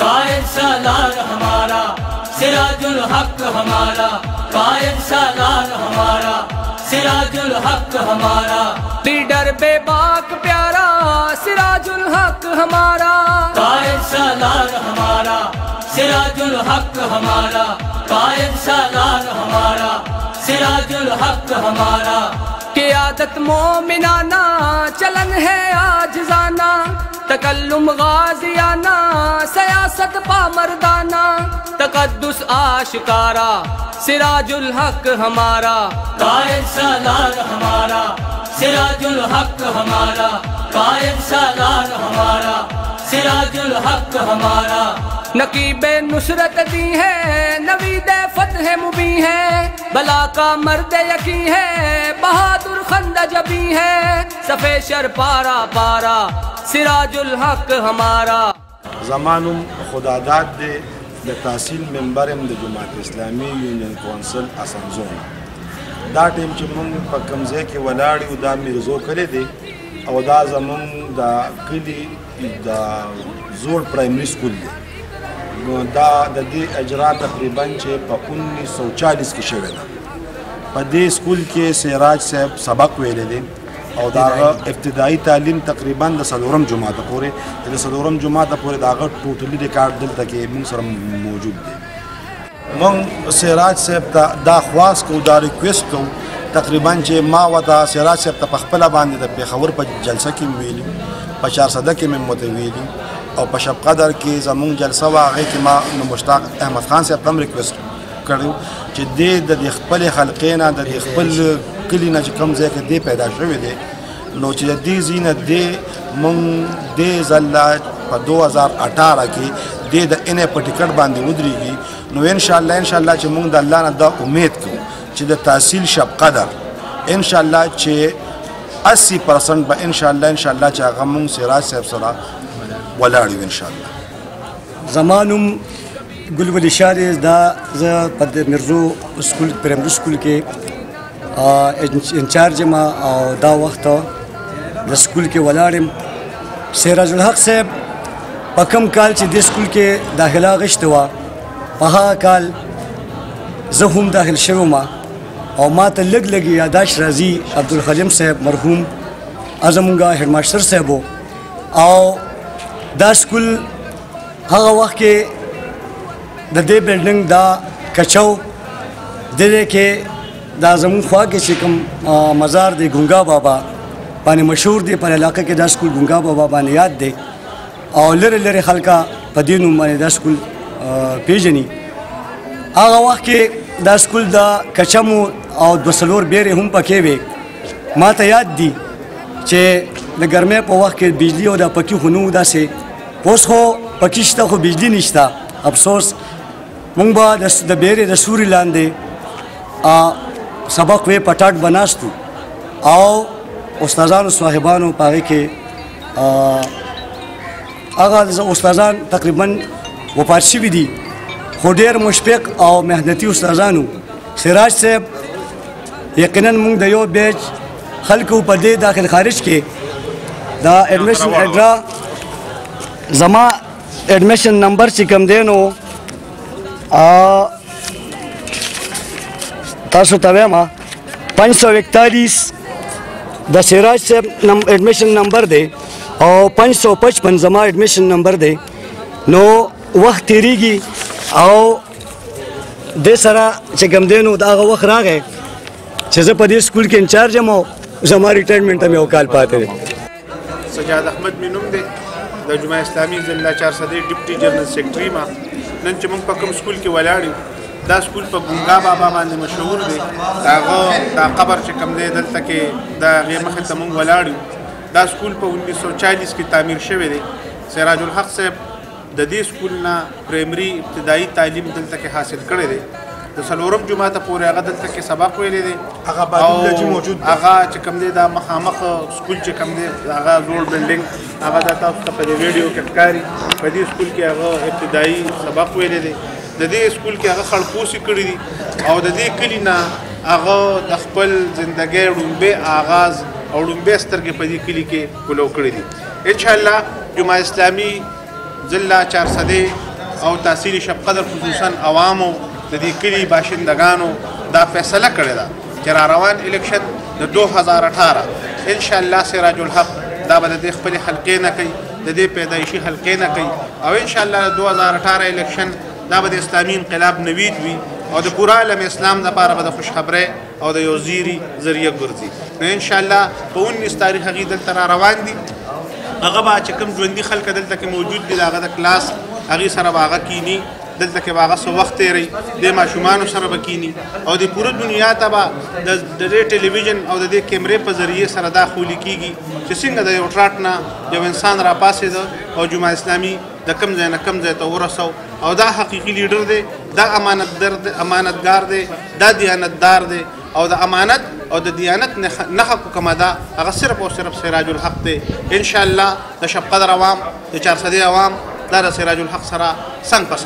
कायद सालार हमारा, सिराजुल हक हमारा, कायद सालार हमारा, सिराजुल हक हमारा, लीडर बेबाक प्यारा सिराजुल हक हमारा, कायद सालार हमारा, सिराजुल हक हमारा, कायद सालार हमारा, सिराजुल हक हमारा। क़ियादत मोमिनाना चलन है आजिज़ाना, तकल्लुम गाज़ियाना सियासत पामर्दाना, तक़द्दुस आशिकारा सिराजुल हक हमारा, कायद सालार हमारा, सिराजुल हक हमारा, कायद सालार हमारा, सिराजुल हक हमारा। नकीबे नुसरत दी है नवीदे फतह मुबी है, बला का मर्द यकी है बहादुर खंदा जबी है, सफ़े शर पारा पारा सिराजुल हक हमारा। ज़मानुम खुदादाद दे द तहसील मेंबरम द जमात इस्लामी यूनियन कौंसिल असनजोन دا ټیم چې موږ په کوم ځای کې ولاړ یو دا میرزو کړی دی او دا زموږ د کلي د زوړ پرایمري سکول دی. نو دا د دې اجرا تقریبا چې په 1940 کې شوې ده. په دې سکول کې سراج صاحب سبق ویلی دی او د هغه ابتدایي تعلیم تقریبا د څلورم جماعته پورې د څلورم جماعته پورې د هغه ټوټلي ریکارډ دلته کې موږ سره موجود دی. من سراج صاحب ته دا خواست کو دا ریکویسټ کو تقریبا چې ما ودا سراج صاحب ته په خپل باندې د پیښور په جلسه کې ویلي، په 400 کې مې متویلي او په شب قدر کې زموږ جلسه واغې کې ما مشتاق احمد خان صاحب ته ریکویسټ کړو چې د خپل خلقې نه د خپل کلی نه چې کوم ځای کې دی پیدا شوی دی نو چې د دې ځینه دی مونږ د زله په 2018 کې د انې په ټیکټ باندې ودرېږي. نو ان شاء الله چې موږ د الله نه دا امید کوو چې د تحصیل شب قدر ان شاء الله چې 80% به ان شاء الله چې هغه موږ سراج صاحب سره ولاړ یو ان شاء الله. زمانم ګل ولی شاه دا زه په میرزو سکول پرایمري سکول کې انچارج ما او دا وخت د سکول کې ولاړم. سراج الحق صاحب په کوم کال چې د سکول کې داخله غشته و په هغه کال زه هم داخل شوم او ما ته لږ لږ یاداش راځي. عبدالخلیم صاحب مرحوم زمونږ هډ ماسټر صاحب او دا سکول هغه وخت کې د دې بلډینګ دا کچاو د دې کې دا زمونږ خوا کې چې کوم مزار دی ګونګا بابا باندې مشهور دی په علاقه کې دا سکول ګونګا بابا باندې یاد دی او لري لري خلکا په دې نوم باندې دا سکول پیژني. هغه وخت کې دا سکول د کچمو او د سلور بیرې هم پکې وي. ما ته یاد دي چې د ګرمۍ په وخت کې بجلی او د پکې خو نه و داسې، اوس خو پکې شته خو بجلی نشته. افسوس مونږ به د بیرې د سوري لاندې سبق وی پټاټ بناستو او استادانو صاحبانو په هغې کې هغه استادان تقریبا وفات شوي دي خو ډېر مشفق او محنتي استادانو. سراج صاحب یقینا موږ د یو بیچ خلکو په دې داخل خارج کې دا ایڈمیشن اډرا زما ایڈمیشن نمبر چې کوم دی نو تاسو ته وایم 541 د سراج صاحب ایڈمیشن نمبر دی او 555 زما ایڈمیشن نمبر دی. نو وخت تیریږي او د سره چې کوم دی نو د هغه وخت راغی چې زه په دې سکول کې انچارج یم او زما ریټایرمنټ ته مې یو کال پاتې دی. سجاد احمد مې نوم دی، د جمعه اسلامي ضلع 400 ډیپټي جنرال سیکرټري ما. نن چې موږ په کوم سکول کې ولاړ یو دا سکول په ګونګا بابا باندې مشهور دی. دا قبر چې کوم دی دلته کې د هغې مخې ته موږ ولاړ یو. دا سکول په 1940 کې تعمیر شوی دی. سراج الحق صاحب د دې سکول نه پرایمري ابتدایي تعلیم دلته کې حاصل کړی دی. د څلورم جماعته پورې هغه دلته کې سبق ویلی دی. هغه چې کوم دی دا مخامخ سکول چې کوم دی هغه زوړ بلډینګ هغه دا تاسو ته په دې ویډیو کې ښکاري. په دې سکول کې هغه ابتدایي سبق ویلی دی. د دې سکول کې هغه خړپوسي کړي دي او د دې کلي نه هغه د خپل زندګۍ ړومبی آغاز او ړومبی سترګې په دې کلي کې ګلو کړي دي. انشاءالله جمعه اسلامي ضلع 400 او تحصیل شب قدر خصوصا عوامو د دې کلي باشندگانو دا فیصله کړې ده چې را روان الیکشن د 2018 انشاءالله سراج الحق دا به د دې خپلې حلقې نه کوي د دې پیدایشي حلقې نه کوي او انشاءالله د 2018 الیکشن دا به د اسلامي انقلاب نوید وي او د پوره عالم اسلام دپاره به د خوشخبرۍ او د یو زیري ذریعه ګرځي نو انشاءالله په 19 تاریخ هغې دلته را روان دي هغه به چې کوم ژوندي خلک دلته کې موجود دي د هغه د کلاس هغې سره به هغه کیني دلته کې به هغه څه وخت تېروي د ماشومانو سره به کیني او د پوره دنیا ته به د دې ټلویزیون او د دې کیمرې په ذریعې سره دا ښوولي کېږي چې څنګه د یو ټراټ نه یو انسان راپاڅېده او جمعه اسلامي د کم ځای نه کم ځای ته ورسو او دا حقیقي لیډر دی دا امانتګار دی دا دیانتدار دی او د امانت او د دیانت نښه کومه ده هغه صرف او صرف سراج الحق دی انشاءالله د شب قدر عوام د 400 عوام دا د سراج الحق سره څنګ په څنګ